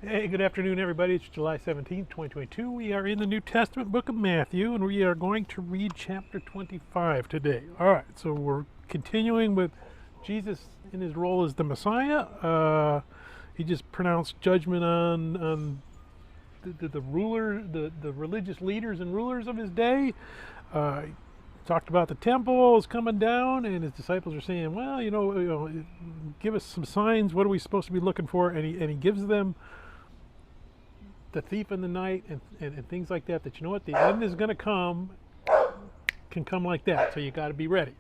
Hey, good afternoon, everybody. It's July 17th, 2022. We are in the New Testament book of Matthew, and we are going to read chapter 25 today. All right, so we're continuing with Jesus in his role as the Messiah. He just pronounced judgment on the religious leaders and rulers of his day. He talked about the temple is coming down, and his disciples are saying, well, give us some signs. What are we supposed to be looking for? And he gives them the thief in the night and things like that, you know what, the end is going to come, can come like that, so you got to be ready.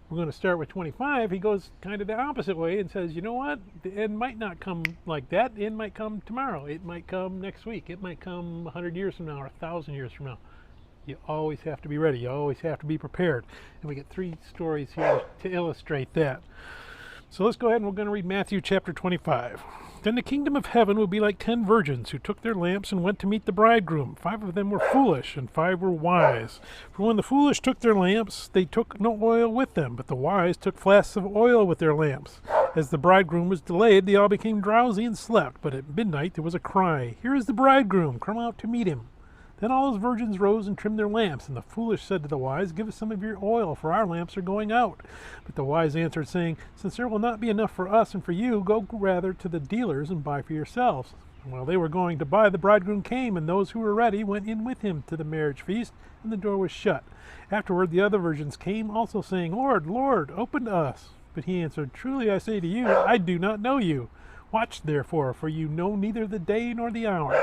We're going to start with 25. He goes kind of the opposite way and says, you know what, the end might not come like that. The end might come tomorrow. It might come next week. It might come 100 years from now or 1,000 years from now. You always have to be ready. You always have to be prepared. And we get 3 stories here to illustrate that. So let's go ahead and we're going to read Matthew chapter 25. Then the kingdom of heaven will be like 10 virgins who took their lamps and went to meet the bridegroom. 5 of them were foolish, and 5 were wise. For when the foolish took their lamps, they took no oil with them, but the wise took flasks of oil with their lamps. As the bridegroom was delayed, they all became drowsy and slept. But at midnight there was a cry, "Here is the bridegroom, come out to meet him." Then all those virgins rose and trimmed their lamps. And the foolish said to the wise, "Give us some of your oil, for our lamps are going out." But the wise answered, saying, "Since there will not be enough for us and for you, go rather to the dealers and buy for yourselves." And while they were going to buy, the bridegroom came, and those who were ready went in with him to the marriage feast, and the door was shut. Afterward the other virgins came also, saying, "Lord, Lord, open to us." But he answered, "Truly I say to you, I do not know you. Watch therefore, for you know neither the day nor the hour.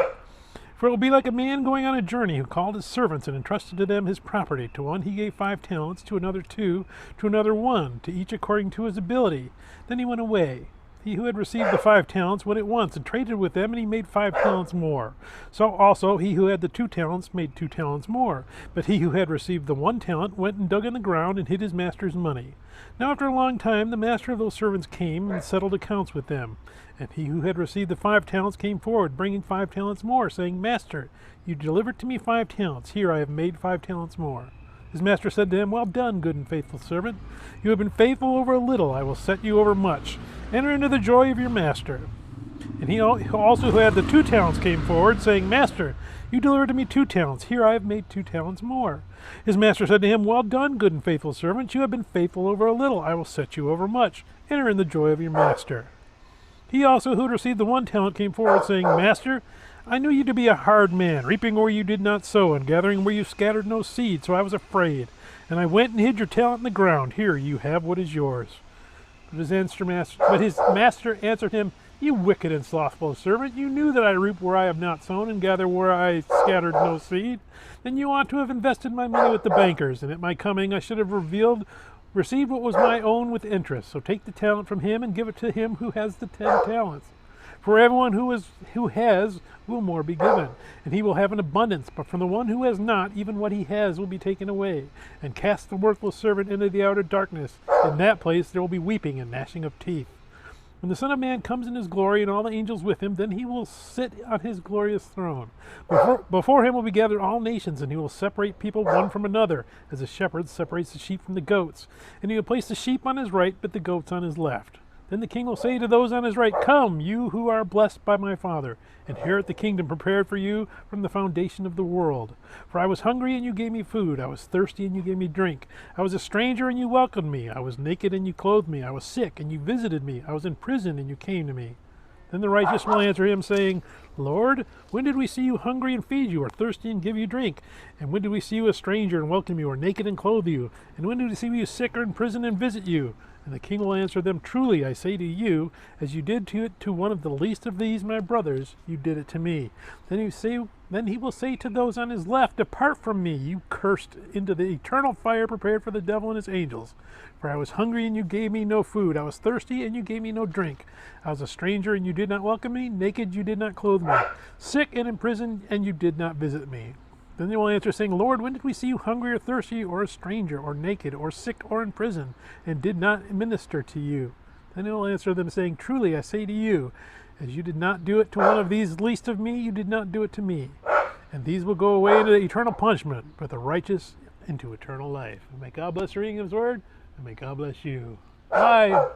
For it will be like a man going on a journey who called his servants and entrusted to them his property. To one he gave 5 talents, to another 2, to another 1, to each according to his ability. Then he went away. He who had received the 5 talents went at once and traded with them, and he made 5 talents more. So also he who had the 2 talents made 2 talents more. But he who had received the 1 talent went and dug in the ground and hid his master's money. Now after a long time the master of those servants came and settled accounts with them. And he who had received the 5 talents came forward, bringing 5 talents more, saying, "Master, you delivered to me 5 talents. Here I have made 5 talents more." His master said to him, "Well done, good and faithful servant. You have been faithful over a little. I will set you over much. Enter into the joy of your master." And he also who had the 2 talents came forward, saying, "Master, you delivered to me 2 talents. Here I have made 2 talents more." His master said to him, "Well done, good and faithful servant. You have been faithful over a little. I will set you over much. Enter in the joy of your master." He also who had received the 1 talent came forward, saying, "Master, I knew you to be a hard man, reaping where you did not sow, and gathering where you scattered no seed. So I was afraid, and I went and hid your talent in the ground. Here you have what is yours." But his master answered him, "You wicked and slothful servant, you knew that I reap where I have not sown, and gather where I scattered no seed. Then you ought to have invested my money with the bankers, and at my coming I should have received what was my own with interest. So take the talent from him and give it to him who has the 10 talents. For everyone who has will more be given, and he will have an abundance. But from the one who has not, even what he has will be taken away. And cast the worthless servant into the outer darkness. In that place there will be weeping and gnashing of teeth. When the Son of Man comes in his glory and all the angels with him, then he will sit on his glorious throne. Before him will be gathered all nations, and he will separate people one from another, as a shepherd separates the sheep from the goats. And he will place the sheep on his right, but the goats on his left. Then the king will say to those on his right, "Come, you who are blessed by my Father, inherit the kingdom prepared for you from the foundation of the world. For I was hungry, and you gave me food. I was thirsty, and you gave me drink. I was a stranger, and you welcomed me. I was naked, and you clothed me. I was sick, and you visited me. I was in prison, and you came to me." Then the righteous will answer him, saying, "Lord, when did we see you hungry and feed you, or thirsty and give you drink? And when did we see you a stranger and welcome you, or naked and clothe you? And when did we see you sick or in prison and visit you?" And the king will answer them, "Truly I say to you, as you did to one of the least of these my brothers, you did it to me." Then he will say to those on his left, "Depart from me, you cursed, into the eternal fire prepared for the devil and his angels. For I was hungry, and you gave me no food. I was thirsty, and you gave me no drink. I was a stranger, and you did not welcome me. Naked, you did not clothe me. Sick and in prison, and you did not visit me." Then they will answer, saying, "Lord, when did we see you hungry or thirsty, or a stranger, or naked, or sick, or in prison, and did not minister to you?" Then he will answer them, saying, "Truly I say to you, as you did not do it to one of these least of me, you did not do it to me." And these will go away into eternal punishment, but the righteous into eternal life. And may God bless the reading of his word, and may God bless you. Bye.